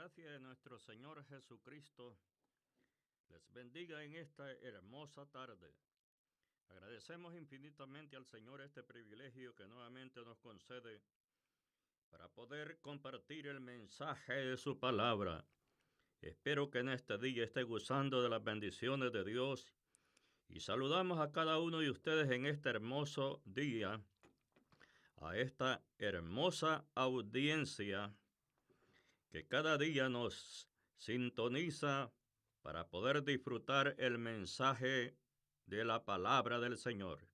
gracia de nuestro Señor Jesucristo les bendiga en esta hermosa tarde. Agradecemos infinitamente al Señor este privilegio que nuevamente nos concede para poder compartir el mensaje de su palabra. Espero que en este día esté gozando de las bendiciones de Dios y saludamos a cada uno de ustedes en este hermoso día, a esta hermosa audiencia que cada día nos sintoniza para poder disfrutar el mensaje de la palabra del Señor.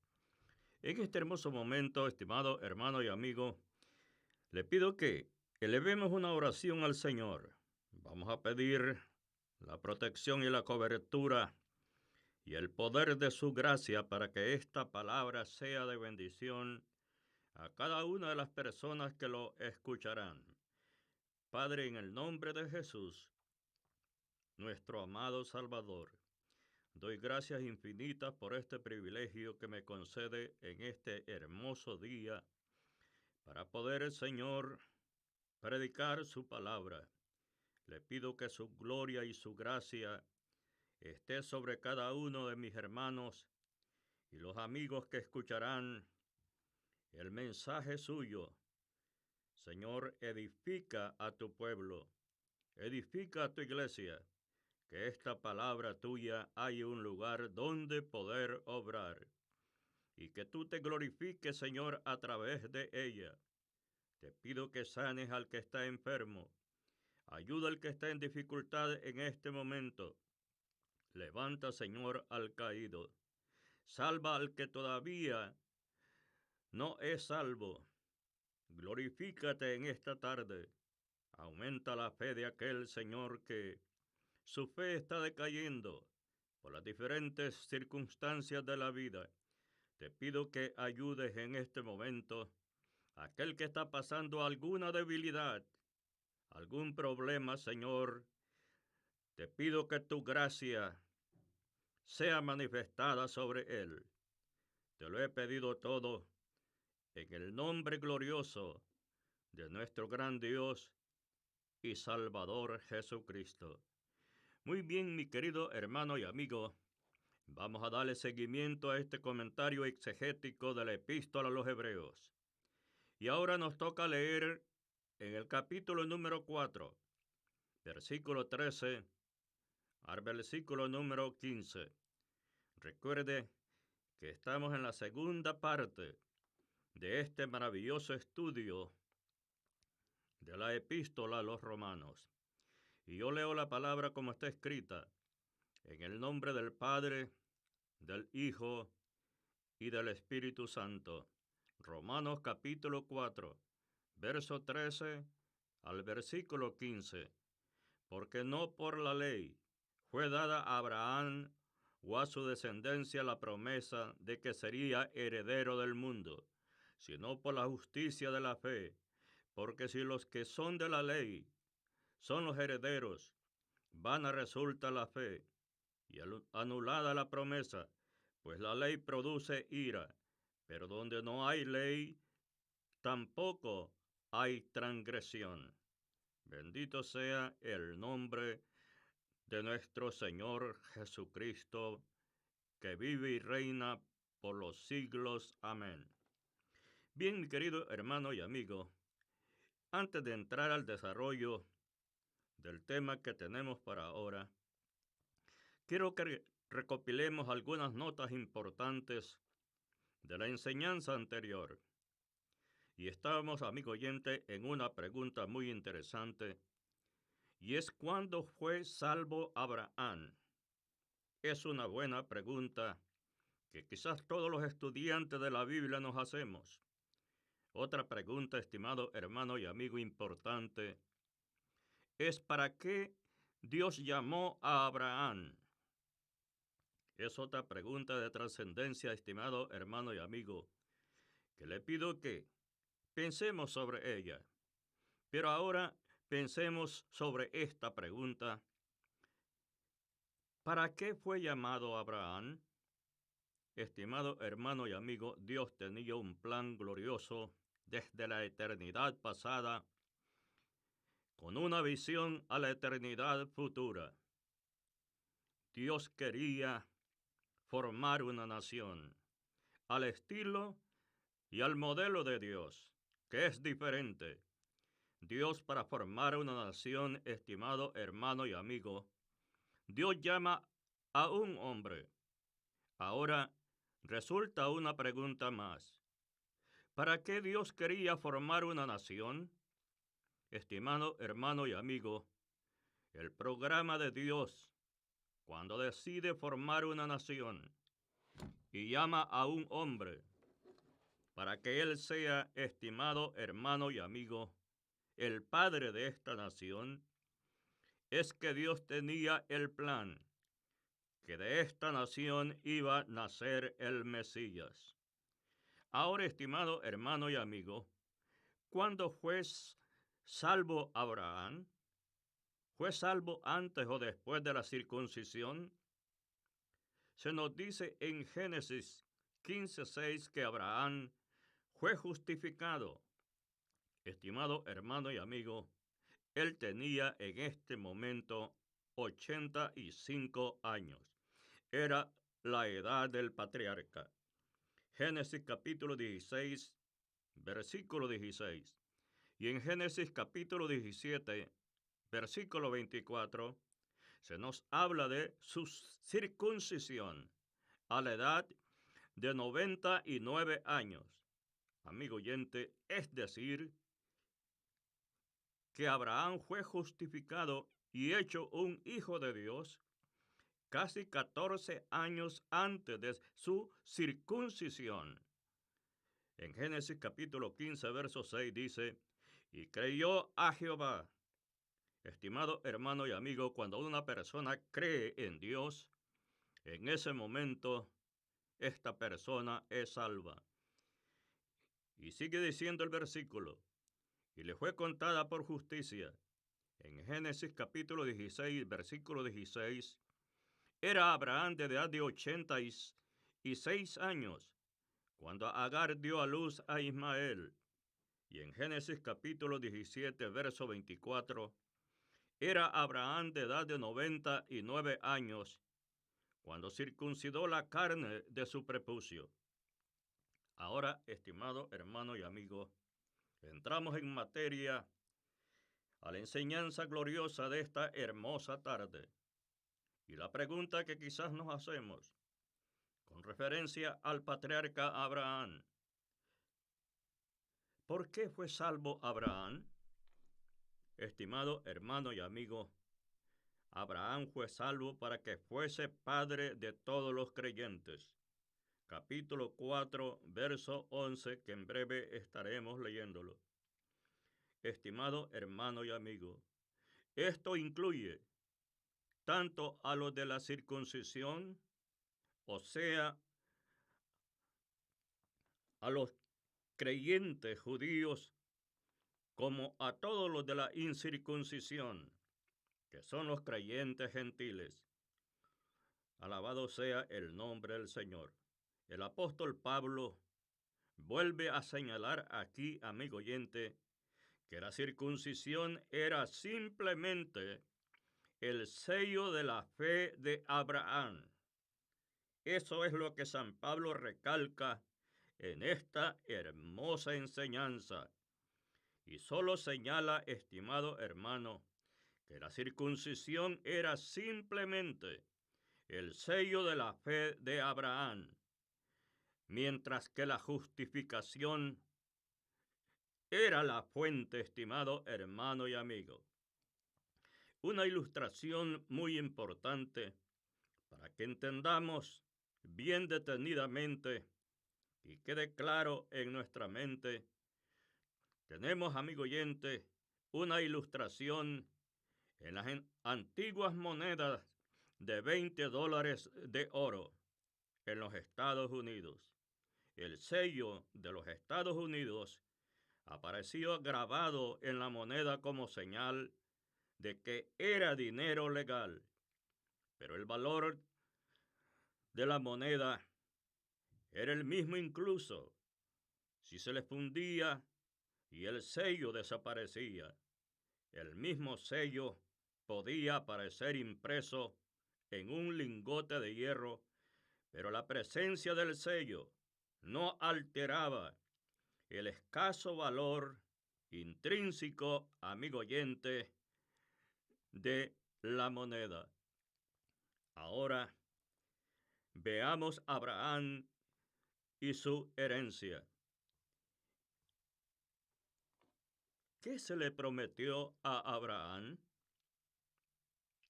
En este hermoso momento, estimado hermano y amigo, le pido que elevemos una oración al Señor. Vamos a pedir la protección y la cobertura y el poder de su gracia para que esta palabra sea de bendición a cada una de las personas que lo escucharán. Padre, en el nombre de Jesús, nuestro amado Salvador, doy gracias infinitas por este privilegio que me concede en este hermoso día para poder, Señor, predicar su palabra. Le pido que su gloria y su gracia esté sobre cada uno de mis hermanos y los amigos que escucharán el mensaje suyo. Señor, edifica a tu pueblo, edifica a tu iglesia, que esta palabra tuya haya un lugar donde poder obrar, y que tú te glorifiques, Señor, a través de ella. Te pido que sanes al que está enfermo, ayuda al que está en dificultad en este momento. Levanta, Señor, al caído. Salva al que todavía no es salvo. Glorifícate en esta tarde. Aumenta la fe de aquel, Señor, que su fe está decayendo por las diferentes circunstancias de la vida. Te pido que ayudes en este momento a aquel que está pasando alguna debilidad, algún problema, Señor. Te pido que tu gracia sea manifestada sobre él. Te lo he pedido todo en el nombre glorioso de nuestro gran Dios y Salvador Jesucristo. Muy bien, mi querido hermano y amigo, vamos a darle seguimiento a este comentario exegético de la Epístola a los Hebreos. Y ahora nos toca leer en el capítulo número 4, versículo 13 al versículo número 15. Recuerde que estamos en la segunda parte de este maravilloso estudio de la Epístola a los Romanos. Y yo leo la palabra como está escrita, en el nombre del Padre, del Hijo y del Espíritu Santo. Romanos capítulo 4, verso 13 al versículo 15. Porque no por la ley fue dada a Abraham o a su descendencia la promesa de que sería heredero del mundo, sino por la justicia de la fe. Porque si los que son de la ley son los herederos, vana resulta la fe y anulada la promesa, pues la ley produce ira, pero donde no hay ley, tampoco hay transgresión. Bendito sea el nombre de nuestro Señor Jesucristo, que vive y reina por los siglos. Amén. Bien, mi querido hermano y amigo, antes de entrar al desarrollo del tema que tenemos para ahora, quiero que recopilemos algunas notas importantes de la enseñanza anterior. Y estábamos, amigo oyente, en una pregunta muy interesante, y es ¿cuándo fue salvo Abraham? Es una buena pregunta que quizás todos los estudiantes de la Biblia nos hacemos. Otra pregunta, estimado hermano y amigo importante, es ¿para qué Dios llamó a Abraham? Es otra pregunta de trascendencia, estimado hermano y amigo, que le pido que pensemos sobre ella. Pero ahora pensemos sobre esta pregunta. ¿Para qué fue llamado Abraham? Estimado hermano y amigo, Dios tenía un plan glorioso desde la eternidad pasada con una visión a la eternidad futura. Dios quería formar una nación al estilo y al modelo de Dios, que es diferente. Dios, para formar una nación, estimado hermano y amigo, Dios llama a un hombre. Ahora resulta una pregunta más. ¿Para qué Dios quería formar una nación? Estimado hermano y amigo, el programa de Dios, cuando decide formar una nación y llama a un hombre para que él sea, estimado hermano y amigo, el padre de esta nación, es que Dios tenía el plan que de esta nación iba a nacer el Mesías. Ahora, estimado hermano y amigo, ¿cuándo fue salvo Abraham? ¿Fue salvo antes o después de la circuncisión? Se nos dice en Génesis 15:6 que Abraham fue justificado. Estimado hermano y amigo, él tenía en este momento 85 años. Era la edad del patriarca. Génesis capítulo 16, versículo 16. Y en Génesis capítulo 17, versículo 24, se nos habla de su circuncisión a la edad de 99 años. Amigo oyente, es decir, que Abraham fue justificado y hecho un hijo de Dios casi 14 años antes de su circuncisión. En Génesis capítulo 15, verso 6 dice, y creyó a Jehová. Estimado hermano y amigo, cuando una persona cree en Dios, en ese momento esta persona es salva. Y sigue diciendo el versículo, y le fue contada por justicia. En Génesis capítulo 16, versículo 16, era Abraham de edad de 86 años, cuando Agar dio a luz a Ismael. Y en Génesis capítulo 17, verso 24, era Abraham de edad de 99 años, cuando circuncidó la carne de su prepucio. Ahora, estimado hermano y amigo, entramos en materia a la enseñanza gloriosa de esta hermosa tarde. Y la pregunta que quizás nos hacemos, con referencia al patriarca Abraham, ¿por qué fue salvo Abraham? Estimado hermano y amigo, Abraham fue salvo para que fuese padre de todos los creyentes. Capítulo 4, verso 11, que en breve estaremos leyéndolo. Estimado hermano y amigo, esto incluye tanto a los de la circuncisión, o sea, a los creyentes judíos, como a todos los de la incircuncisión, que son los creyentes gentiles. Alabado sea el nombre del Señor. El apóstol Pablo vuelve a señalar aquí, amigo oyente, que la circuncisión era simplemente el sello de la fe de Abraham. Eso es lo que San Pablo recalca en esta hermosa enseñanza. Y solo señala, estimado hermano, que la circuncisión era simplemente el sello de la fe de Abraham, mientras que la justificación era la fuente, estimado hermano y amigo. Una ilustración muy importante para que entendamos bien detenidamente y quede claro en nuestra mente. Tenemos, amigo oyente, una ilustración en las antiguas monedas de $20 de oro en los Estados Unidos. El sello de los Estados Unidos apareció grabado en la moneda como señal de que era dinero legal, pero el valor de la moneda era el mismo incluso si se le fundía y el sello desaparecía. El mismo sello podía aparecer impreso en un lingote de hierro, pero la presencia del sello no alteraba el escaso valor intrínseco, amigo oyente, de la moneda. Ahora veamos a Abraham y su herencia. ¿Qué se le prometió a Abraham?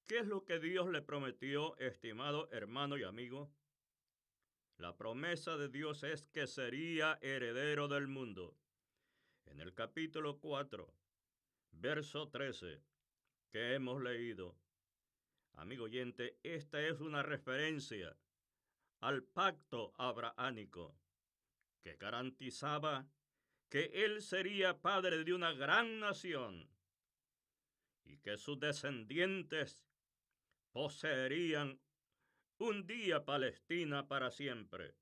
¿Qué es lo que Dios le prometió, estimado hermano y amigo? La promesa de Dios es que sería heredero del mundo. En el capítulo 4, verso 13, que hemos leído, amigo oyente, esta es una referencia al pacto abrahámico que garantizaba que él sería padre de una gran nación y que sus descendientes poseerían un día Palestina para siempre.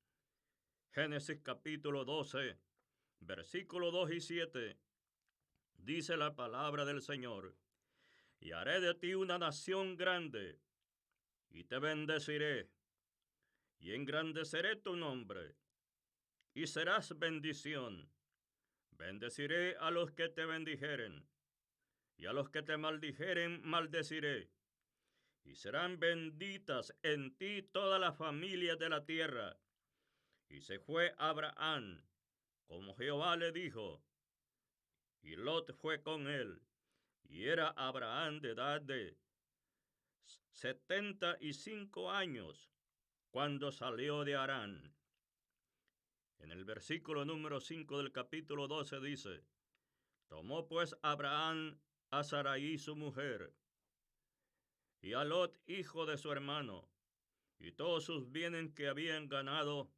Génesis capítulo 12, versículos 2 y 7, dice la palabra del Señor: y haré de ti una nación grande, y te bendeciré, y engrandeceré tu nombre, y serás bendición. Bendeciré a los que te bendijeren, y a los que te maldijeren maldeciré, y serán benditas en ti todas las familias de la tierra. Y se fue Abraham, como Jehová le dijo, y Lot fue con él, y era Abraham de edad de 75 años cuando salió de Harán. En el versículo número 5 del capítulo 12 dice: tomó pues Abraham a Sarai su mujer, y a Lot hijo de su hermano, y todos sus bienes que habían ganado,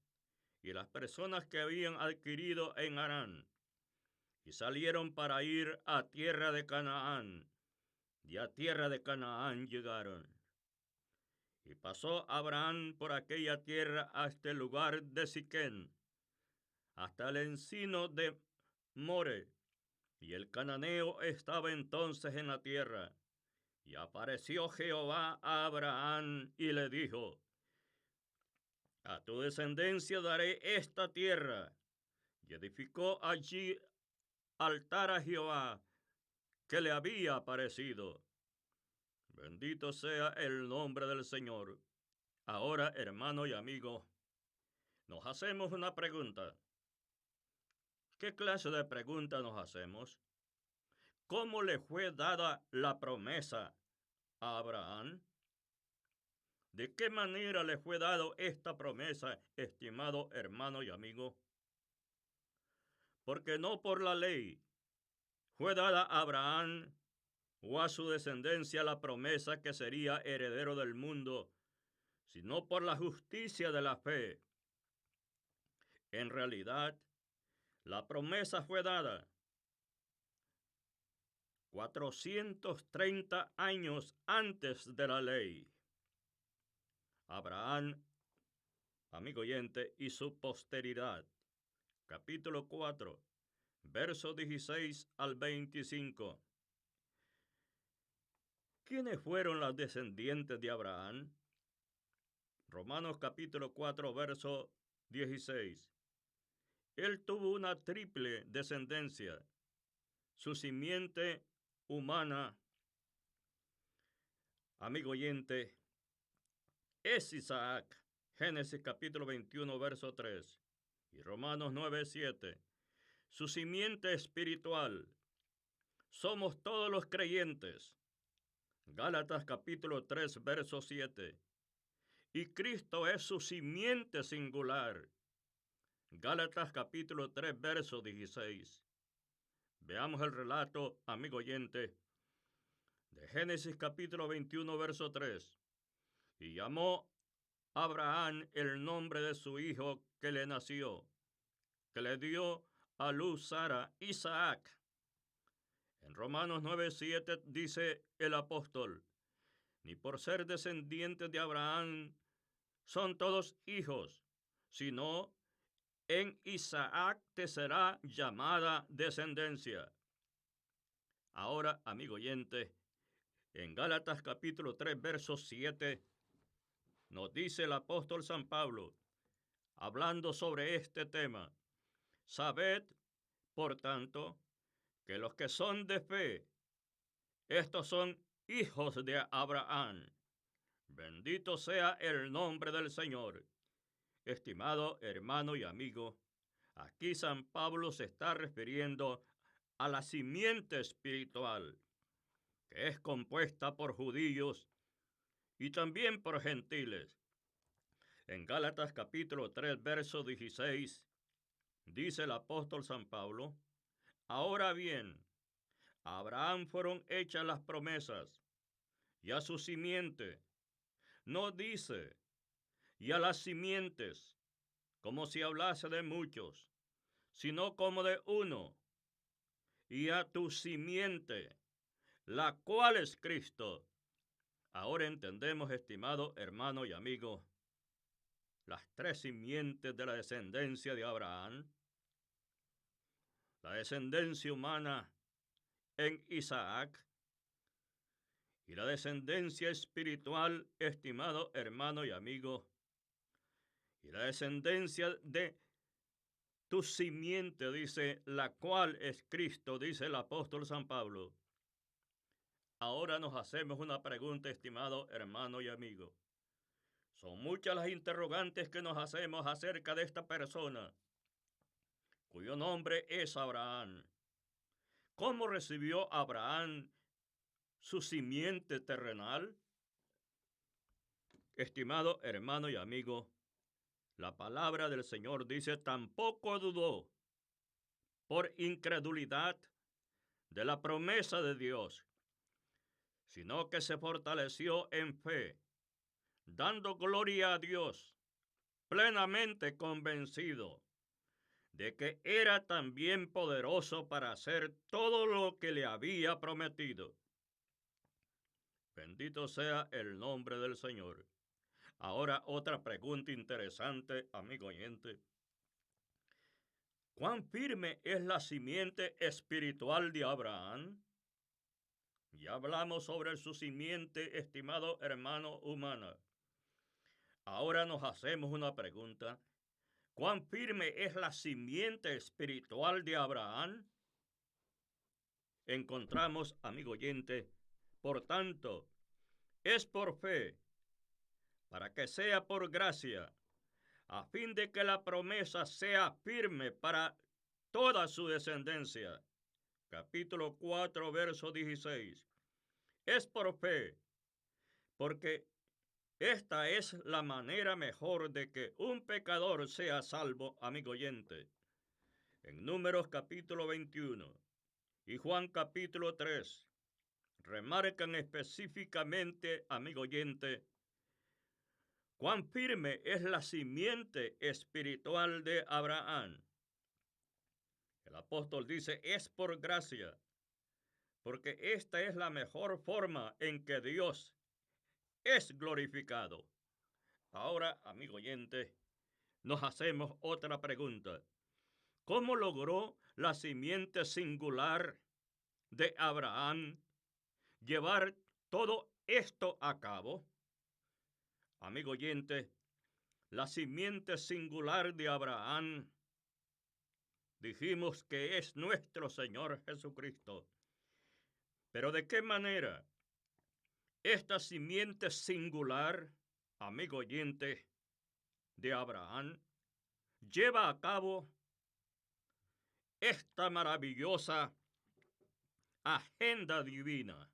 y las personas que habían adquirido en Harán, y salieron para ir a tierra de Canaán, y a tierra de Canaán llegaron. Y pasó Abraham por aquella tierra hasta el lugar de Siquén, hasta el encino de More, y el cananeo estaba entonces en la tierra. Y apareció Jehová a Abraham y le dijo: a tu descendencia daré esta tierra. Y edificó allí altar a Jehová, que le había aparecido. Bendito sea el nombre del Señor. Ahora, hermano y amigo, nos hacemos una pregunta. ¿Qué clase de pregunta nos hacemos? ¿Cómo le fue dada la promesa a Abraham? ¿De qué manera le fue dado esta promesa, estimado hermano y amigo? Porque no por la ley fue dada a Abraham o a su descendencia la promesa que sería heredero del mundo, sino por la justicia de la fe. En realidad, la promesa fue dada 430 años antes de la ley. Abraham, amigo oyente, y su posteridad. Capítulo 4, versos 16 al 25. ¿Quiénes fueron las descendientes de Abraham? Romanos capítulo 4, verso 16. Él tuvo una triple descendencia. Su simiente humana, amigo oyente, es Isaac. Génesis capítulo 21, verso 3. Y Romanos 9, 7. Su simiente espiritual. Somos todos los creyentes. Gálatas capítulo 3, verso 7. Y Cristo es su simiente singular. Gálatas capítulo 3, verso 16. Veamos el relato, amigo oyente, de Génesis capítulo 21, verso 3. Y llamó Abraham el nombre de su hijo que le nació, que le dio a luz Sara, Isaac. En Romanos 9, 7 dice el apóstol: ni por ser descendientes de Abraham son todos hijos, sino en Isaac te será llamada descendencia. Ahora, amigo oyente, en Gálatas capítulo 3, verso 7, nos dice el apóstol San Pablo, hablando sobre este tema: sabed, por tanto, que los que son de fe, estos son hijos de Abraham. Bendito sea el nombre del Señor. Estimado hermano y amigo, aquí San Pablo se está refiriendo a la simiente espiritual, que es compuesta por judíos y también por gentiles. En Gálatas capítulo 3, verso 16, dice el apóstol San Pablo: ahora bien, a Abraham fueron hechas las promesas, y a su simiente. No dice, y a las simientes, como si hablase de muchos, sino como de uno, y a tu simiente, la cual es Cristo. Ahora entendemos, estimado hermano y amigo, las tres simientes de la descendencia de Abraham: la descendencia humana en Isaac, y la descendencia espiritual, estimado hermano y amigo, y la descendencia de tu simiente, dice, la cual es Cristo, dice el apóstol San Pablo. Ahora nos hacemos una pregunta, estimado hermano y amigo. Son muchas las interrogantes que nos hacemos acerca de esta persona, cuyo nombre es Abraham. ¿Cómo recibió Abraham su simiente terrenal? Estimado hermano y amigo, la palabra del Señor dice: tampoco dudó por incredulidad de la promesa de Dios, sino que se fortaleció en fe, dando gloria a Dios, plenamente convencido de que era también poderoso para hacer todo lo que le había prometido. Bendito sea el nombre del Señor. Ahora otra pregunta interesante, amigo oyente. ¿Cuán firme es la simiente espiritual de Abraham? Ya hablamos sobre su simiente, estimado hermano humana. Ahora nos hacemos una pregunta. ¿Cuán firme es la simiente espiritual de Abraham? Encontramos, amigo oyente, por tanto, es por fe, para que sea por gracia, a fin de que la promesa sea firme para toda su descendencia. Capítulo 4, verso 16. Es por fe, porque esta es la manera mejor de que un pecador sea salvo, amigo oyente. En Números capítulo 21 y Juan capítulo 3, remarcan específicamente, amigo oyente, cuán firme es la simiente espiritual de Abraham. El apóstol dice: es por gracia, porque esta es la mejor forma en que Dios es glorificado. Ahora, amigo oyente, nos hacemos otra pregunta. ¿Cómo logró la simiente singular de Abraham llevar todo esto a cabo? Amigo oyente, la simiente singular de Abraham, dijimos que es nuestro Señor Jesucristo. Pero ¿de qué manera esta simiente singular, amigo oyente, de Abraham, lleva a cabo esta maravillosa agenda divina?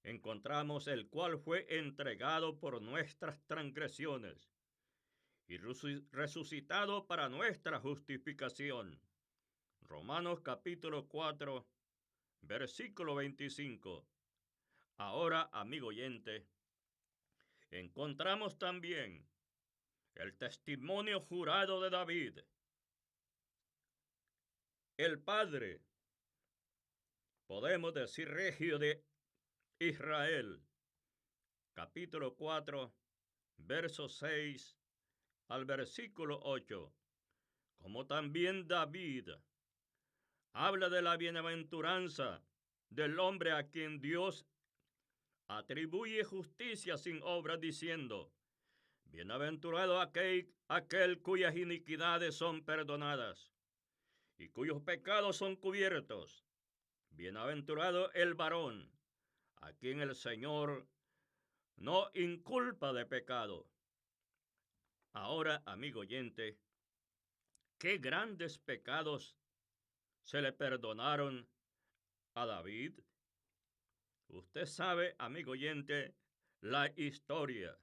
Encontramos el cual fue entregado por nuestras transgresiones y resucitado para nuestra justificación. Romanos capítulo 4, versículo 25. Ahora, amigo oyente, encontramos también el testimonio jurado de David, el padre, podemos decir regio de Israel. Capítulo 4, verso 6 al versículo 8. Como también David, habla de la bienaventuranza del hombre a quien Dios atribuye justicia sin obras, diciendo: bienaventurado aquel cuyas iniquidades son perdonadas y cuyos pecados son cubiertos. Bienaventurado el varón a quien el Señor no inculpa de pecado. Ahora, amigo oyente, qué grandes pecados se le perdonaron a David. Usted sabe, amigo oyente, la historia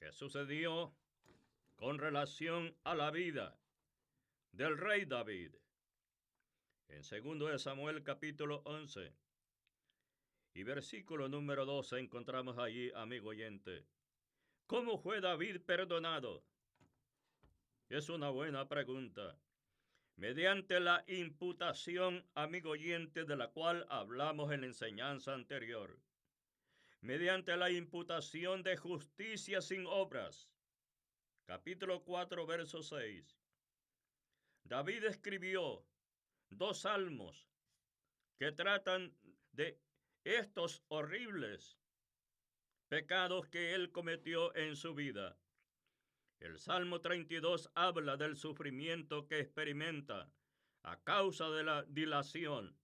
que sucedió con relación a la vida del rey David. En 2 de Samuel capítulo 11 y versículo número 12 encontramos allí, amigo oyente, ¿cómo fue David perdonado? Es una buena pregunta. Mediante la imputación, amigo oyente, de la cual hablamos en la enseñanza anterior. Mediante la imputación de justicia sin obras. Capítulo 4, verso 6. David escribió 2 salmos que tratan de estos horribles pecados que él cometió en su vida. El Salmo 32 habla del sufrimiento que experimenta a causa de la dilación.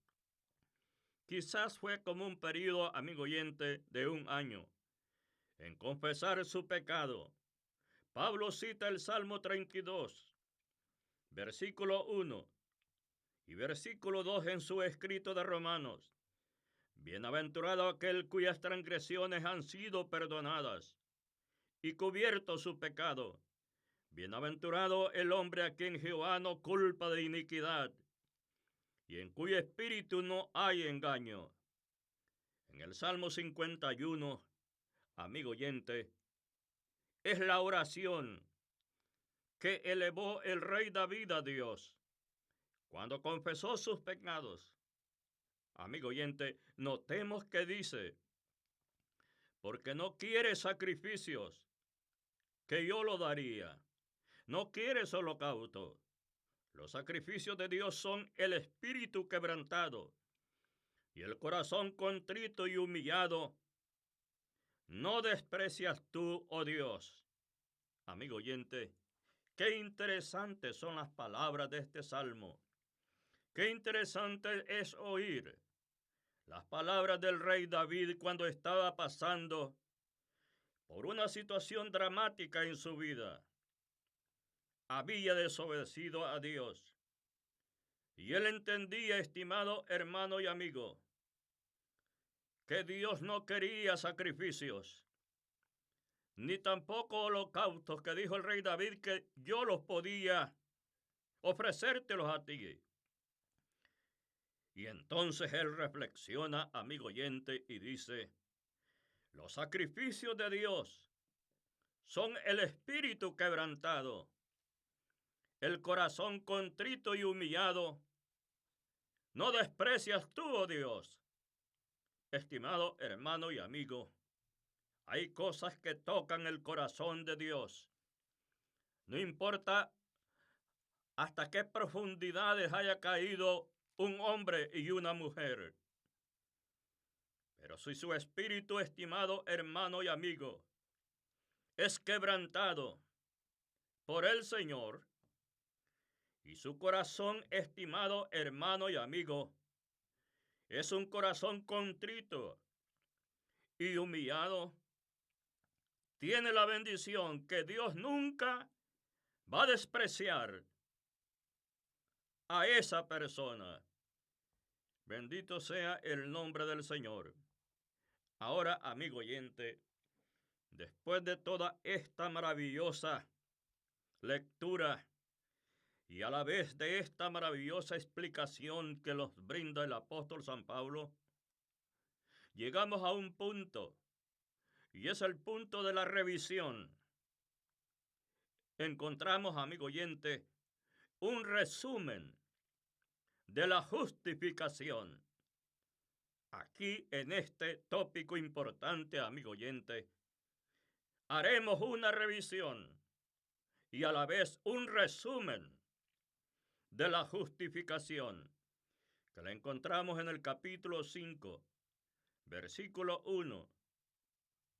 Quizás fue como un periodo, amigo oyente, de 1 año en confesar su pecado. Pablo cita el Salmo 32, versículo 1 y versículo 2 en su escrito de Romanos. Bienaventurado aquel cuyas transgresiones han sido perdonadas y cubierto su pecado. Bienaventurado el hombre a quien Jehová no culpa de iniquidad y en cuyo espíritu no hay engaño. En el Salmo 51, amigo oyente, es la oración que elevó el rey David a Dios cuando confesó sus pecados. Amigo oyente, notemos que dice: porque no quiere sacrificios, que yo lo daría. No quieres holocausto. Los sacrificios de Dios son el espíritu quebrantado y el corazón contrito y humillado. No desprecias tú, oh Dios. Amigo oyente, qué interesantes son las palabras de este salmo. Qué interesante es oír las palabras del rey David cuando estaba pasando por una situación dramática en su vida. Había desobedecido a Dios. Y él entendía, estimado hermano y amigo, que Dios no quería sacrificios, ni tampoco holocaustos, que dijo el rey David que yo los podía ofrecértelos a ti. Y entonces él reflexiona, amigo oyente, y dice: los sacrificios de Dios son el espíritu quebrantado, el corazón contrito y humillado. No desprecias tú, oh Dios. Estimado hermano y amigo, hay cosas que tocan el corazón de Dios. No importa hasta qué profundidades haya caído un hombre y una mujer. Pero si su espíritu, estimado hermano y amigo, es quebrantado por el Señor, y su corazón, estimado hermano y amigo, es un corazón contrito y humillado, tiene la bendición que Dios nunca va a despreciar a esa persona. Bendito sea el nombre del Señor. Ahora, amigo oyente, después de toda esta maravillosa lectura y a la vez de esta maravillosa explicación que nos brinda el apóstol San Pablo, llegamos a un punto, y es el punto de la revisión. Encontramos, amigo oyente, un resumen de la justificación. Aquí, en este tópico importante, amigo oyente, haremos una revisión y a la vez un resumen de la justificación. que la encontramos en el capítulo 5, versículo 1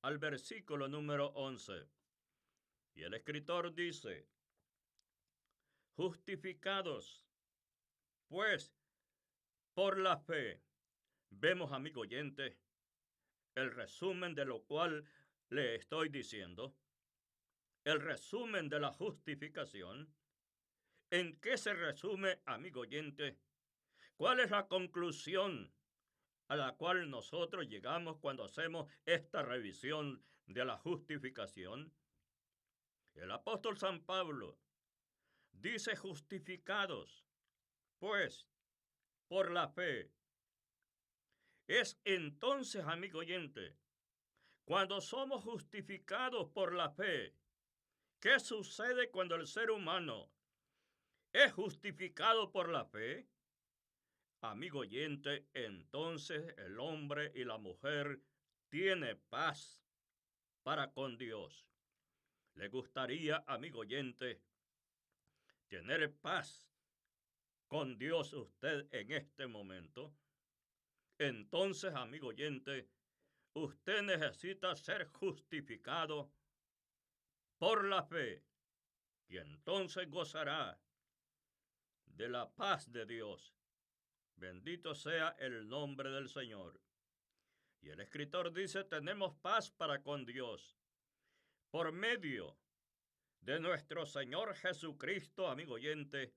al versículo número 11. Y el escritor dice: justificados, pues, por la fe. Vemos, amigo oyente, el resumen de lo cual le estoy diciendo. El resumen de la justificación. ¿En qué se resume, amigo oyente? ¿Cuál es la conclusión a la cual nosotros llegamos cuando hacemos esta revisión de la justificación? El apóstol San Pablo dice: justificados, pues, por la fe. Es entonces, amigo oyente, cuando somos justificados por la fe, ¿qué sucede cuando el ser humano es justificado por la fe? Amigo oyente, entonces el hombre y la mujer tiene paz para con Dios. ¿Le gustaría, amigo oyente, tener paz con Dios usted en este momento? Entonces, amigo oyente, usted necesita ser justificado por la fe y entonces gozará de la paz de Dios. Bendito sea el nombre del Señor. Y el escritor dice: tenemos paz para con Dios por medio de nuestro Señor Jesucristo, amigo oyente,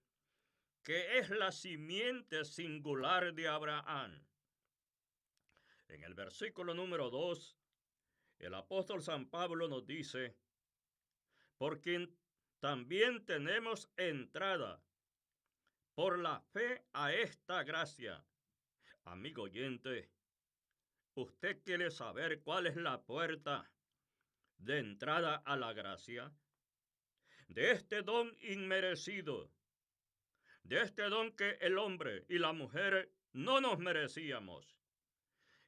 que es la simiente singular de Abraham. En el versículo número 2, el apóstol San Pablo nos dice: por quien también tenemos entrada por la fe a esta gracia. Amigo oyente, ¿usted quiere saber cuál es la puerta de entrada a la gracia? De este don inmerecido, de este don que el hombre y la mujer no nos merecíamos.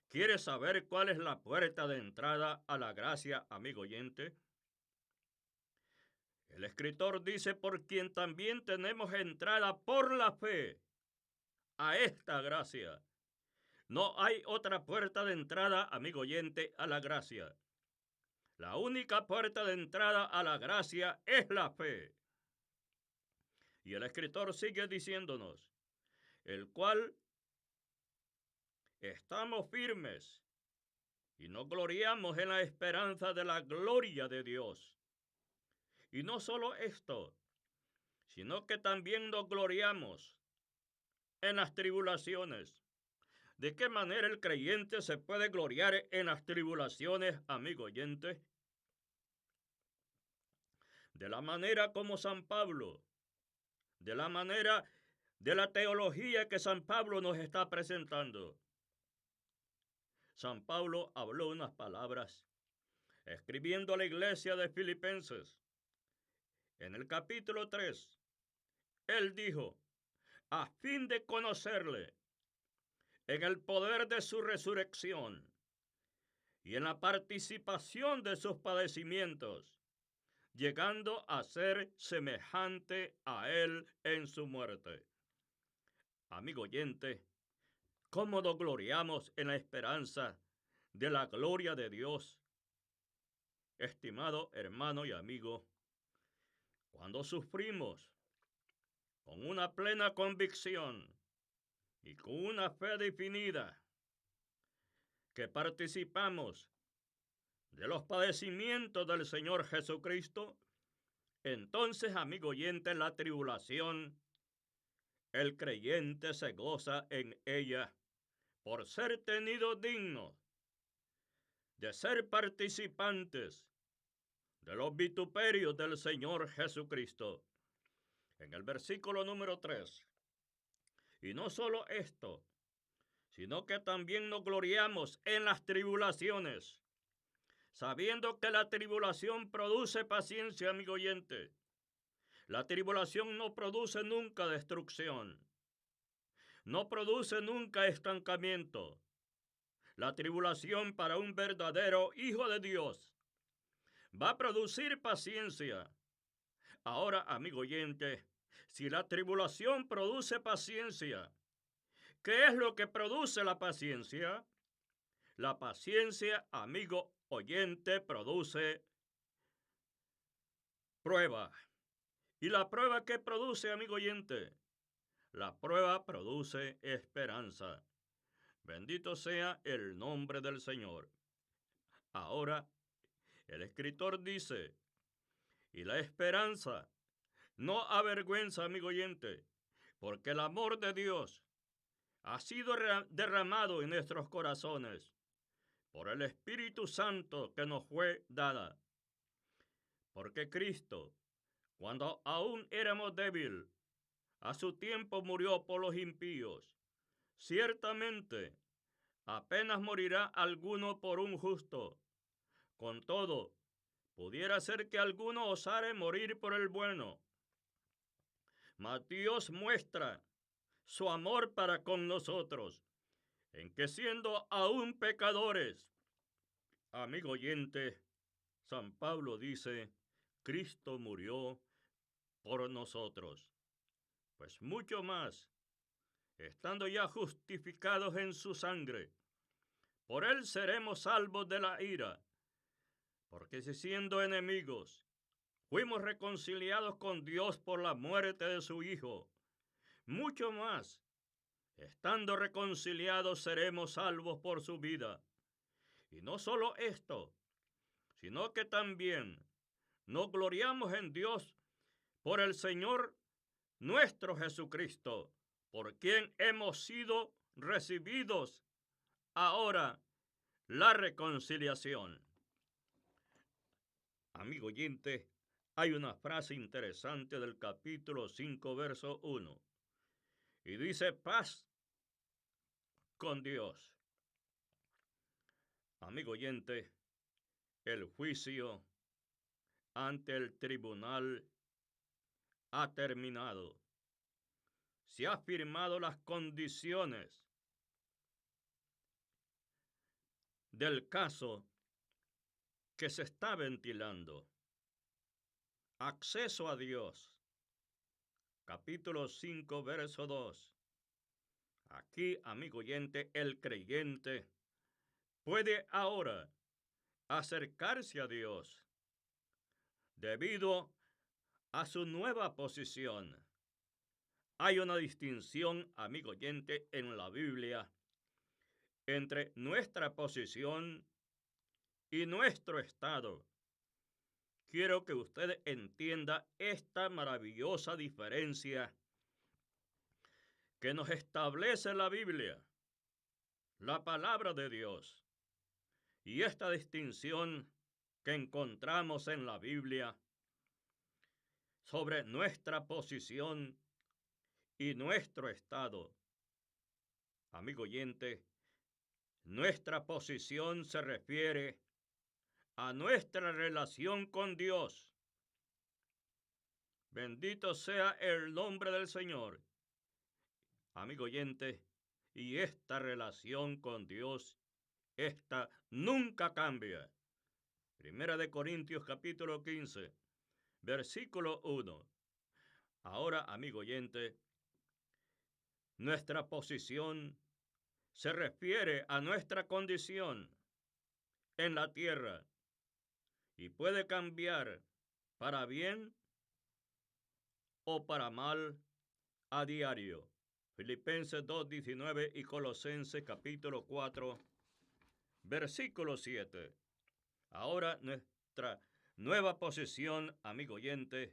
¿Quiere saber cuál es la puerta de entrada a la gracia, amigo oyente? El escritor dice: por quien también tenemos entrada por la fe a esta gracia. No hay otra puerta de entrada, amigo oyente, a la gracia. La única puerta de entrada a la gracia es la fe. Y el escritor sigue diciéndonos: el cual estamos firmes y nos gloriamos en la esperanza de la gloria de Dios. Y no solo esto, sino que también nos gloriamos en las tribulaciones. ¿De qué manera el creyente se puede gloriar en las tribulaciones, amigo oyente? De la manera como San Pablo, de la manera de la teología que San Pablo nos está presentando. San Pablo habló unas palabras escribiendo a la iglesia de Filipenses. En el capítulo 3, él dijo: a fin de conocerle en el poder de su resurrección y en la participación de sus padecimientos, llegando a ser semejante a él en su muerte. Amigo oyente, ¿cómo nos gloriamos en la esperanza de la gloria de Dios? Estimado hermano y amigo, cuando sufrimos con una plena convicción y con una fe definida, que participamos de los padecimientos del Señor Jesucristo, entonces, amigo oyente, en la tribulación, el creyente se goza en ella por ser tenido digno de ser participantes de los vituperios del Señor Jesucristo. En el versículo número 3, y no solo esto, sino que también nos gloriamos en las tribulaciones, sabiendo que la tribulación produce paciencia, amigo oyente. La tribulación no produce nunca destrucción, no produce nunca estancamiento. La tribulación para un verdadero hijo de Dios va a producir paciencia. Ahora, amigo oyente, si la tribulación produce paciencia, ¿Qué es lo que produce la paciencia? La paciencia, amigo oyente, produce prueba. ¿Y la prueba qué produce, amigo oyente? La prueba produce esperanza. Bendito sea el nombre del Señor. Ahora, el escritor dice, y la esperanza no avergüenza, amigo oyente, porque el amor de Dios ha sido derramado en nuestros corazones por el Espíritu Santo que nos fue dada. Porque Cristo, cuando aún éramos débiles, a su tiempo murió por los impíos. Ciertamente, apenas morirá alguno por un justo. Con todo, pudiera ser que alguno osare morir por el bueno. Mas Dios muestra su amor para con nosotros, en que siendo aún pecadores, amigo oyente, San Pablo dice, Cristo murió por nosotros. Pues mucho más, estando ya justificados en su sangre, por él seremos salvos de la ira, porque si siendo enemigos, fuimos reconciliados con Dios por la muerte de su Hijo, mucho más, estando reconciliados seremos salvos por su vida. Y no solo esto, sino que también nos gloriamos en Dios por el Señor nuestro Jesucristo, por quien hemos sido recibidos ahora la reconciliación. Amigo oyente, hay una frase interesante del capítulo 5, verso 1, y dice paz con Dios. Amigo oyente, el juicio ante el tribunal ha terminado. Se han firmado las condiciones del caso que se está ventilando. Acceso a Dios. Capítulo 5, verso 2. Aquí, amigo oyente, el creyente puede ahora acercarse a Dios debido a su nueva posición. Hay una distinción, amigo oyente, en la Biblia entre nuestra posición y nuestro estado. Quiero que usted entienda esta maravillosa diferencia que nos establece la Biblia, la palabra de Dios. Y esta distinción que encontramos en la Biblia sobre nuestra posición y nuestro estado. Amigo oyente, nuestra posición se refiere a nuestra relación con Dios. Bendito sea el nombre del Señor. Amigo oyente, y esta relación con Dios, esta nunca cambia. Primera de Corintios capítulo 15, versículo 1. Ahora, amigo oyente, nuestra posición se refiere a nuestra condición en la tierra y puede cambiar para bien o para mal a diario. Filipenses 2:19 y Colosenses capítulo 4, versículo 7. Ahora nuestra nueva posición, amigo oyente,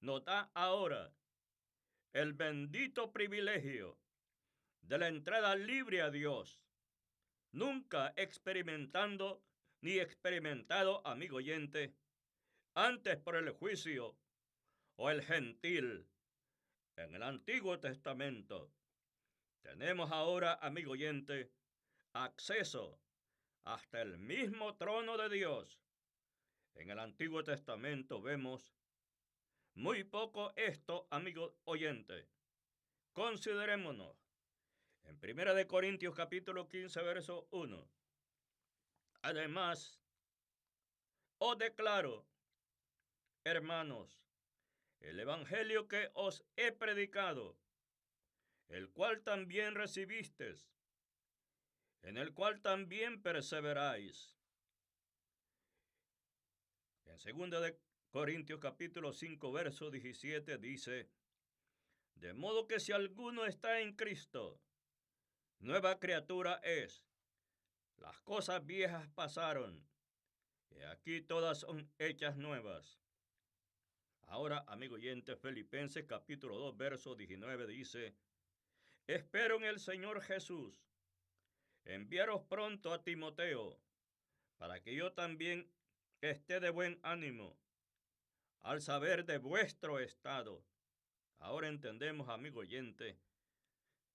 nos da ahora el bendito privilegio de la entrada libre a Dios, nunca experimentando ni experimentado, amigo oyente, antes por el juicio o el gentil. En el Antiguo Testamento tenemos ahora, amigo oyente, acceso hasta el mismo trono de Dios. En el Antiguo Testamento vemos muy poco esto, amigo oyente. Considerémonos en 1 de Corintios capítulo 15, verso 1. Además, os declaro, hermanos, el evangelio que os he predicado, el cual también recibisteis, en el cual también perseveráis. En 2 de Corintios capítulo 5, verso 17 dice, de modo que si alguno está en Cristo, nueva criatura es. Las cosas viejas pasaron, y aquí todas son hechas nuevas. Ahora, amigo oyente, Filipenses capítulo 2, verso 19 dice, espero en el Señor Jesús enviaros pronto a Timoteo, para que yo también esté de buen ánimo, al saber de vuestro estado. Ahora entendemos, amigo oyente,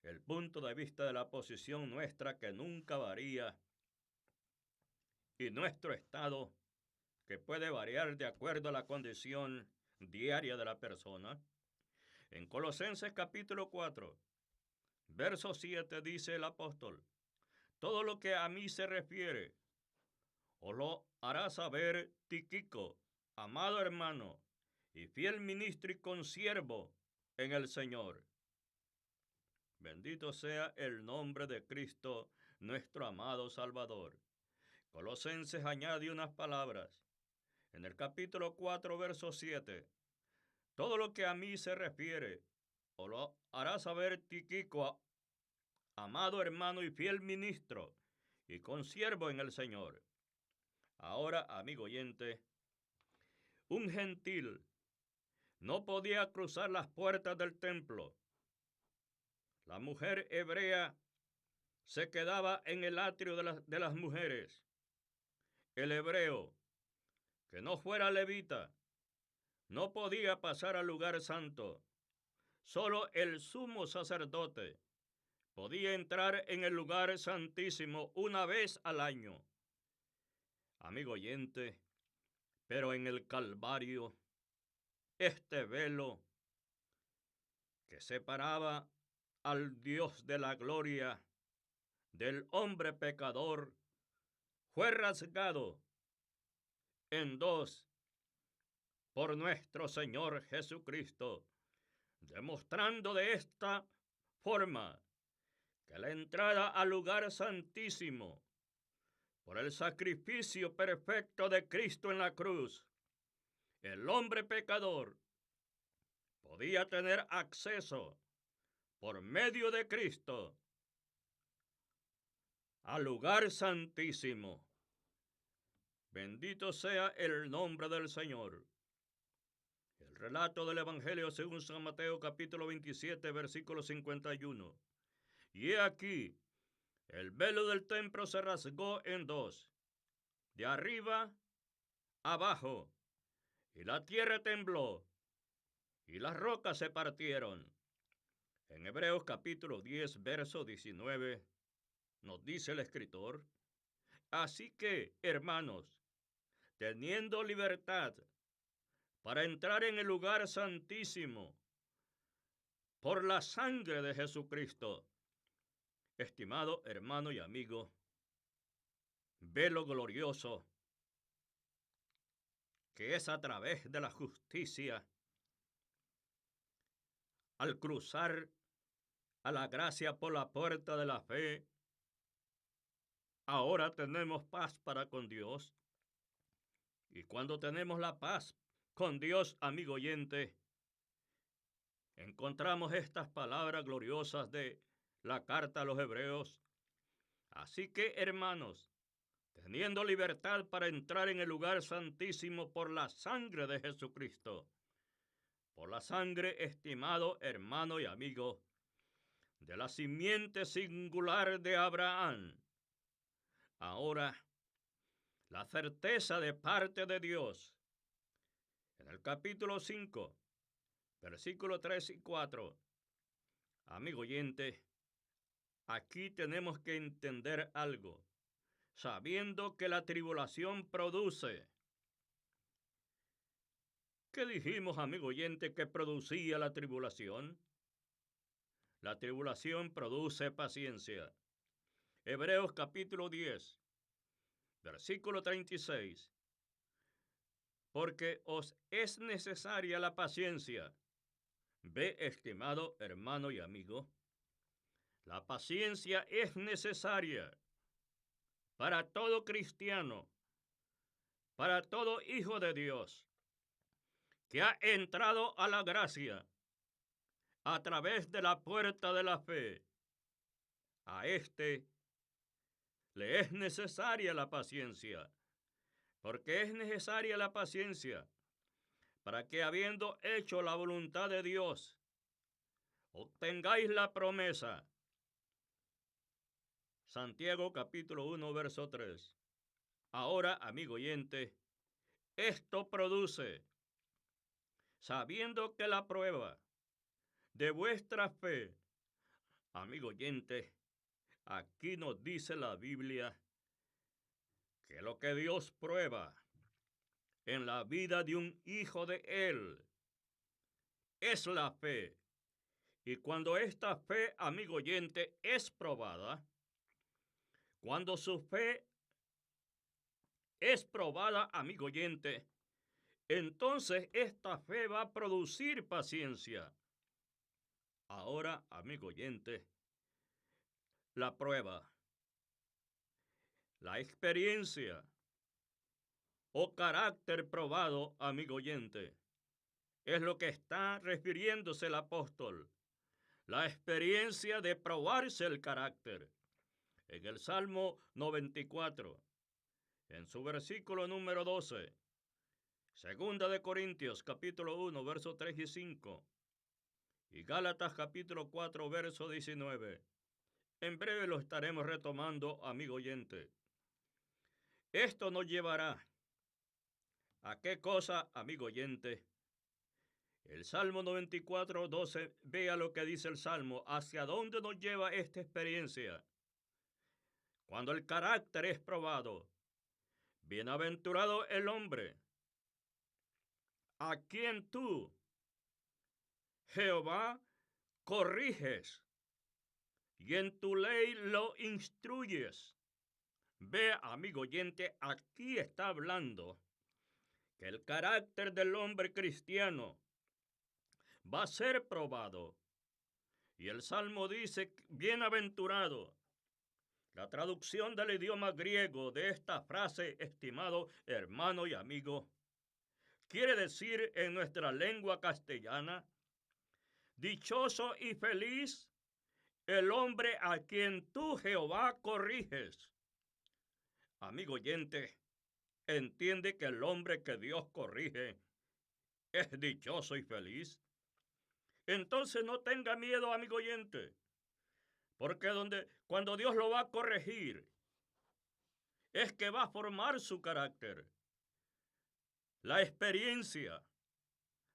el punto de vista de la posición nuestra que nunca varía, y nuestro estado que puede variar de acuerdo a la condición diaria de la persona. En Colosenses capítulo 4, verso 7 dice el apóstol, todo lo que a mí se refiere, os lo hará saber Tíquico, amado hermano, y fiel ministro y consiervo en el Señor. Bendito sea el nombre de Cristo, nuestro amado Salvador. Colosenses añade unas palabras. En el capítulo 4, verso 7, todo lo que a mí se refiere, os lo hará saber Tíquico, amado hermano y fiel ministro, y consiervo en el Señor. Ahora, amigo oyente, un gentil no podía cruzar las puertas del templo. La mujer hebrea se quedaba en el atrio de las mujeres. El hebreo, que no fuera levita, no podía pasar al lugar santo. Solo el sumo sacerdote podía entrar en el lugar santísimo una vez al año. Amigo oyente, pero en el Calvario, este velo que separaba al Dios de la gloria del hombre pecador fue rasgado en dos por nuestro Señor Jesucristo, demostrando de esta forma que la entrada al lugar santísimo por el sacrificio perfecto de Cristo en la cruz, el hombre pecador podía tener acceso por medio de Cristo al lugar santísimo. Bendito sea el nombre del Señor. El relato del Evangelio según San Mateo capítulo 27, versículo 51. Y he aquí, el velo del templo se rasgó en dos, de arriba abajo, y la tierra tembló, y las rocas se partieron. En Hebreos capítulo 10, verso 19, nos dice el escritor, así que, hermanos, teniendo libertad para entrar en el lugar santísimo por la sangre de Jesucristo, estimado hermano y amigo, velo glorioso que es a través de la justicia, al cruzar a la gracia por la puerta de la fe, ahora tenemos paz para con Dios. Y cuando tenemos la paz con Dios, amigo oyente, encontramos estas palabras gloriosas de la carta a los Hebreos. Así que, hermanos, teniendo libertad para entrar en el lugar santísimo por la sangre de Jesucristo, por la sangre, estimado hermano y amigo, de la simiente singular de Abraham, ahora la certeza de parte de Dios. En el capítulo 5, versículos 3 y 4, amigo oyente, aquí tenemos que entender algo, sabiendo que la tribulación produce. ¿Qué dijimos, amigo oyente, que producía la tribulación? La tribulación produce paciencia. Hebreos capítulo 10, versículo 36. Porque os es necesaria la paciencia. Ve, estimado hermano y amigo, La paciencia es necesaria para todo cristiano, para todo hijo de Dios que ha entrado a la gracia a través de la puerta de la fe. A este le es necesaria la paciencia. Porque es necesaria la paciencia para que, habiendo hecho la voluntad de Dios, obtengáis la promesa. Santiago capítulo 1, verso 3. Ahora, amigo oyente, esto produce, sabiendo que la prueba de vuestra fe, amigo oyente, aquí nos dice la Biblia que lo que Dios prueba en la vida de un hijo de Él es la fe. Y cuando esta fe, amigo oyente, es probada, cuando su fe es probada, amigo oyente, entonces esta fe va a producir paciencia. Ahora, amigo oyente, la prueba, la experiencia o carácter probado, amigo oyente, es lo que está refiriéndose el apóstol. La experiencia de probarse el carácter. En el Salmo 94, en su versículo número 12, Segunda de Corintios, capítulo 1, versos 3 y 5, y Gálatas, capítulo 4, verso 19. En breve lo estaremos retomando, amigo oyente. Esto nos llevará a qué cosa, amigo oyente. El Salmo 94, 12, vea lo que dice el Salmo. ¿Hacia dónde nos lleva esta experiencia? Cuando el carácter es probado. Bienaventurado el hombre a quien tú, Jehová, corriges y en tu ley lo instruyes. Ve, amigo oyente, aquí está hablando que el carácter del hombre cristiano va a ser probado. Y el Salmo dice, bienaventurado. La traducción del idioma griego de esta frase, estimado hermano y amigo, quiere decir en nuestra lengua castellana, dichoso y feliz el hombre a quien tú, Jehová, corriges. Amigo oyente, entiende que el hombre que Dios corrige es dichoso y feliz. Entonces no tenga miedo, amigo oyente, porque cuando Dios lo va a corregir, es que va a formar su carácter. La experiencia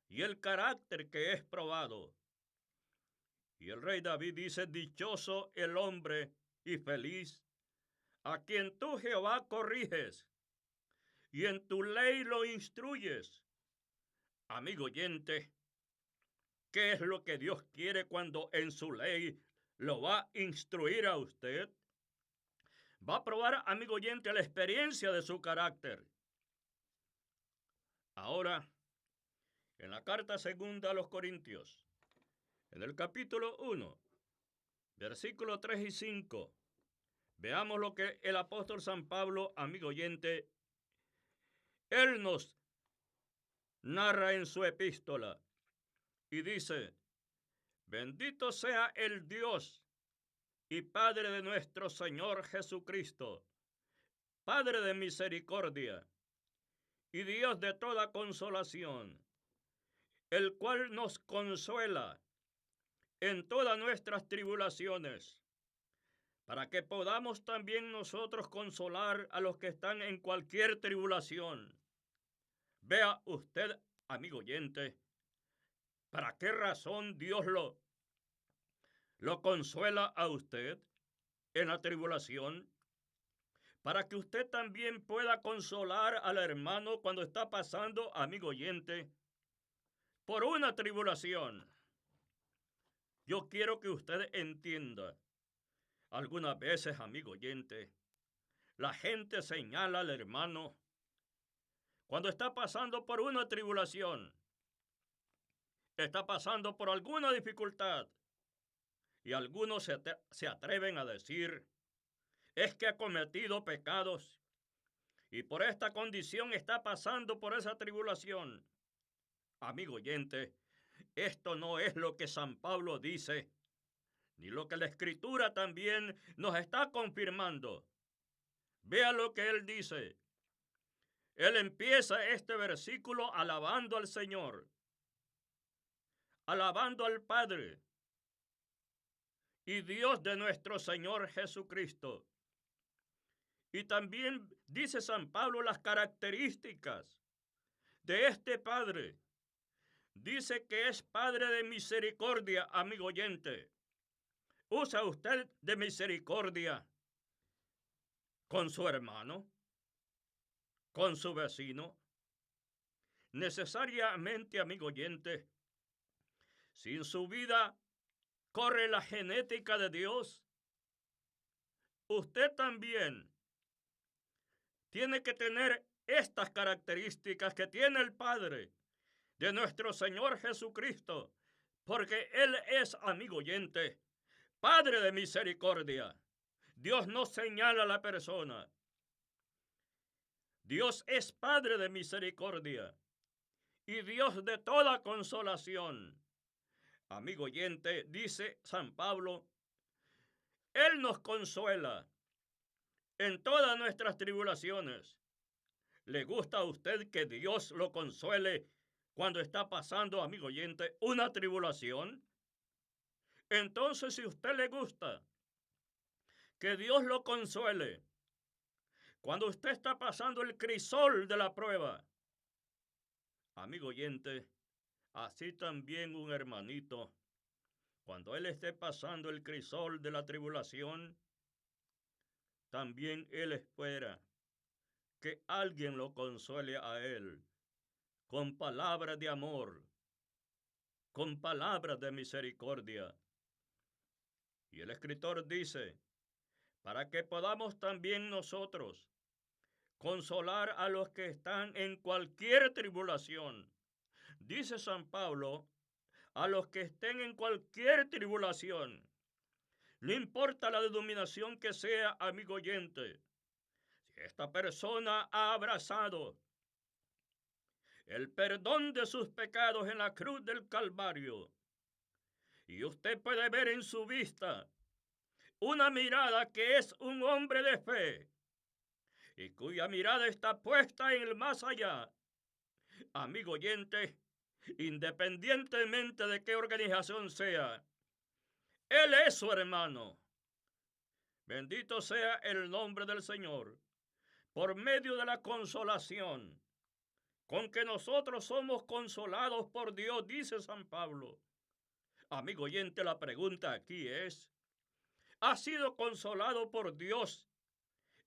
y el carácter que es probado. Y el rey David dice, dichoso el hombre y feliz a quien tú, Jehová, corriges y en tu ley lo instruyes. Amigo oyente, ¿qué es lo que Dios quiere cuando en su ley lo va a instruir a usted? Va a probar, amigo oyente, la experiencia de su carácter. Ahora, en la carta segunda a los Corintios, en el capítulo 1, versículos 3 y 5, veamos lo que el apóstol San Pablo, amigo oyente, él nos narra en su epístola y dice, bendito sea el Dios y Padre de nuestro Señor Jesucristo, Padre de misericordia y Dios de toda consolación, el cual nos consuela en todas nuestras tribulaciones, para que podamos también nosotros consolar a los que están en cualquier tribulación. Vea usted, amigo oyente, ¿para qué razón Dios lo consuela a usted en la tribulación? Para que usted también pueda consolar al hermano cuando está pasando, amigo oyente, por una tribulación. Yo quiero que usted entienda, algunas veces, amigo oyente, la gente señala al hermano cuando está pasando por una tribulación, está pasando por alguna dificultad, Y algunos se atreven a decir, es que ha cometido pecados y por esta condición está pasando por esa tribulación. Amigo oyente, esto no es lo que San Pablo dice, ni lo que la Escritura también nos está confirmando. Vea lo que él dice. Él empieza este versículo alabando al Señor, alabando al Padre y Dios de nuestro Señor Jesucristo. Y también dice San Pablo las características de este Padre. Dice que es Padre de misericordia, amigo oyente. ¿Usa usted de misericordia con su hermano, con su vecino? Necesariamente, amigo oyente, sin su vida corre la genética de Dios. Usted también tiene que tener estas características que tiene el Padre de nuestro Señor Jesucristo, porque Él es, amigo oyente, Padre de misericordia. Dios no señala a la persona. Dios es Padre de misericordia y Dios de toda consolación. Amigo oyente, dice San Pablo, Él nos consuela en todas nuestras tribulaciones. ¿Le gusta a usted que Dios lo consuele cuando está pasando, amigo oyente, una tribulación? Entonces, si a usted le gusta que Dios lo consuele cuando usted está pasando el crisol de la prueba, amigo oyente, así también un hermanito, cuando él esté pasando el crisol de la tribulación, también él espera que alguien lo consuele a él con palabras de amor, con palabras de misericordia. Y el escritor dice, para que podamos también nosotros consolar a los que están en cualquier tribulación. Dice San Pablo, a los que estén en cualquier tribulación, no importa la denominación que sea, amigo oyente, si esta persona ha abrazado el perdón de sus pecados en la cruz del Calvario, y usted puede ver en su vista una mirada que es un hombre de fe, y cuya mirada está puesta en el más allá, amigo oyente, independientemente de qué organización sea, él es su hermano. Bendito sea el nombre del Señor, por medio de la consolación con que nosotros somos consolados por Dios, dice San Pablo. Amigo oyente, la pregunta aquí es, ¿ha sido consolado por Dios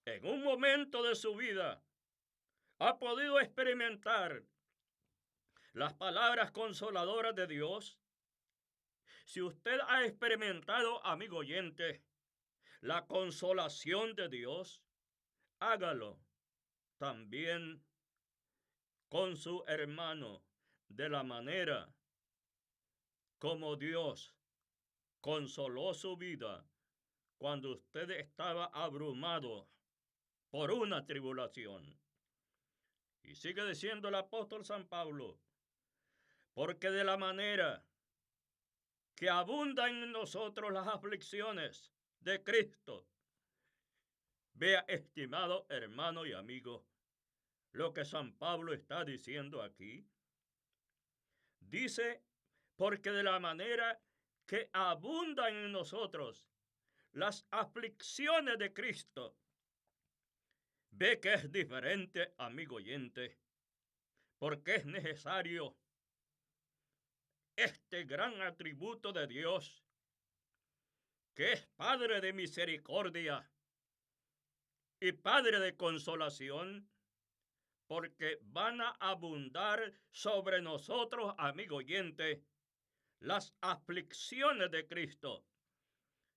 en un momento de su vida? ¿Ha podido experimentar las palabras consoladoras de Dios? Si usted ha experimentado, amigo oyente, la consolación de Dios, hágalo también con su hermano de la manera como Dios consoló su vida cuando usted estaba abrumado por una tribulación. Y sigue diciendo el apóstol San Pablo, porque de la manera que abundan en nosotros las aflicciones de Cristo. Vea, estimado hermano y amigo, lo que San Pablo está diciendo aquí. Dice, porque de la manera que abundan en nosotros las aflicciones de Cristo. Ve que es diferente, amigo oyente, porque es necesario este gran atributo de Dios, que es Padre de misericordia y Padre de consolación, porque van a abundar sobre nosotros, amigo oyente, las aflicciones de Cristo.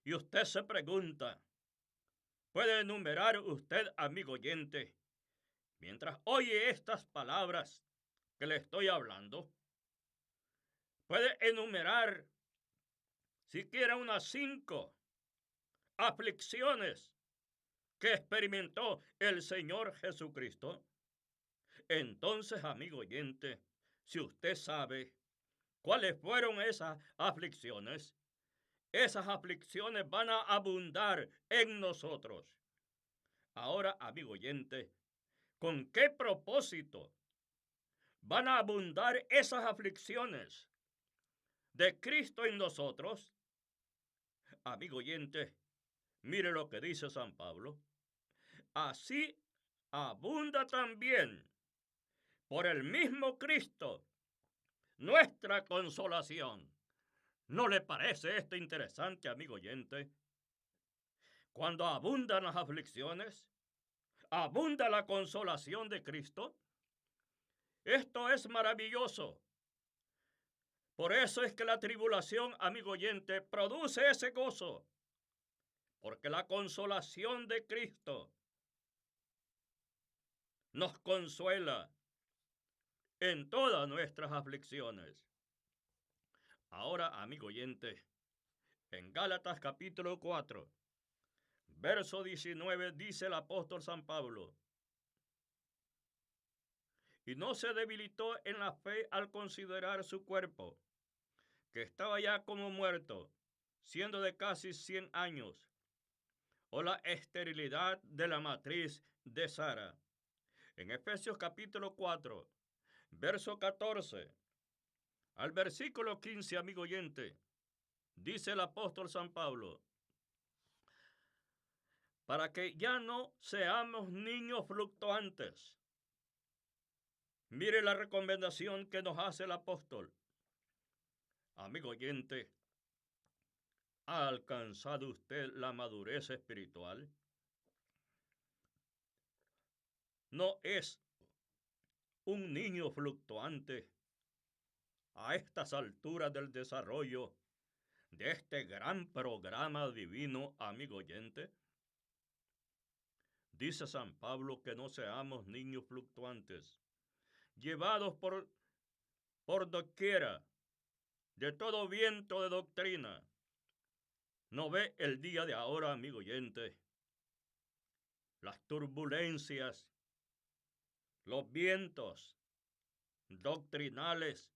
Y usted se pregunta, ¿puede enumerar usted, amigo oyente, mientras oye estas palabras que le estoy hablando? ¿Puede enumerar siquiera unas 5 aflicciones que experimentó el Señor Jesucristo, entonces, amigo oyente, si usted sabe cuáles fueron esas aflicciones van a abundar en nosotros. Ahora, amigo oyente, ¿con qué propósito van a abundar esas aflicciones de Cristo en nosotros? Amigo oyente, mire lo que dice San Pablo. Así abunda también por el mismo Cristo nuestra consolación. ¿No le parece esto interesante, amigo oyente? Cuando abundan las aflicciones, abunda la consolación de Cristo. Esto es maravilloso. Por eso es que la tribulación, amigo oyente, produce ese gozo. Porque la consolación de Cristo nos consuela en todas nuestras aflicciones. Ahora, amigo oyente, en Gálatas capítulo 4, verso 19, dice el apóstol San Pablo: y no se debilitó en la fe al considerar su cuerpo, que estaba ya como muerto, siendo de casi 100 años, o la esterilidad de la matriz de Sara. En Efesios capítulo 4, verso 14, al versículo 15, amigo oyente, dice el apóstol San Pablo: para que ya no seamos niños fluctuantes. Mire la recomendación que nos hace el apóstol. Amigo oyente, ¿ha alcanzado usted la madurez espiritual? No es un niño fluctuante a estas alturas del desarrollo de este gran programa divino, amigo oyente. Dice San Pablo que no seamos niños fluctuantes, llevados por doquiera de todo viento de doctrina. ¿No ve el día de ahora, amigo oyente, las turbulencias, los vientos doctrinales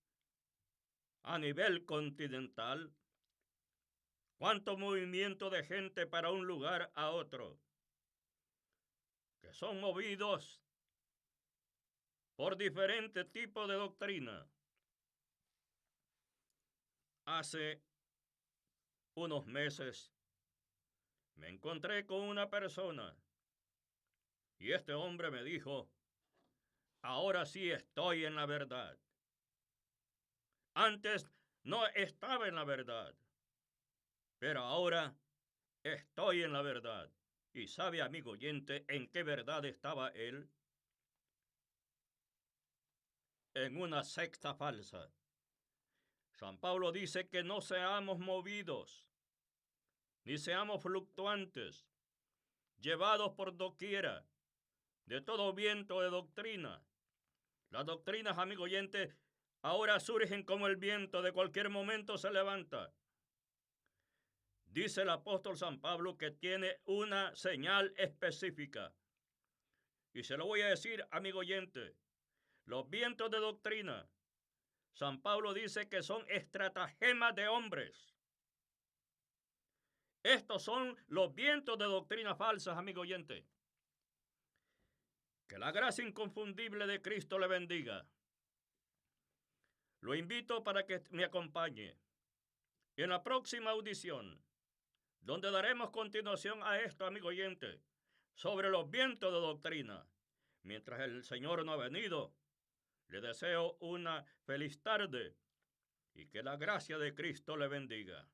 a nivel continental? ¿Cuánto movimiento de gente para un lugar a otro, que son movidos por diferentes tipos de doctrina? Hace unos meses me encontré con una persona y este hombre me dijo: ahora sí estoy en la verdad. Antes no estaba en la verdad, pero ahora estoy en la verdad. ¿Y sabe, amigo oyente, en qué verdad estaba él? En una secta falsa. San Pablo dice que no seamos movidos, ni seamos fluctuantes, llevados por doquiera de todo viento de doctrina. Las doctrinas, amigo oyente, ahora surgen como el viento, de cualquier momento se levanta. Dice el apóstol San Pablo que tiene una señal específica. Y se lo voy a decir, amigo oyente, los vientos de doctrina, San Pablo dice que son estratagemas de hombres. Estos son los vientos de doctrina falsas, amigo oyente. Que la gracia inconfundible de Cristo le bendiga. Lo invito para que me acompañe en la próxima audición, donde daremos continuación a esto, amigo oyente, sobre los vientos de doctrina. Mientras el Señor no ha venido, le deseo una feliz tarde y que la gracia de Cristo le bendiga.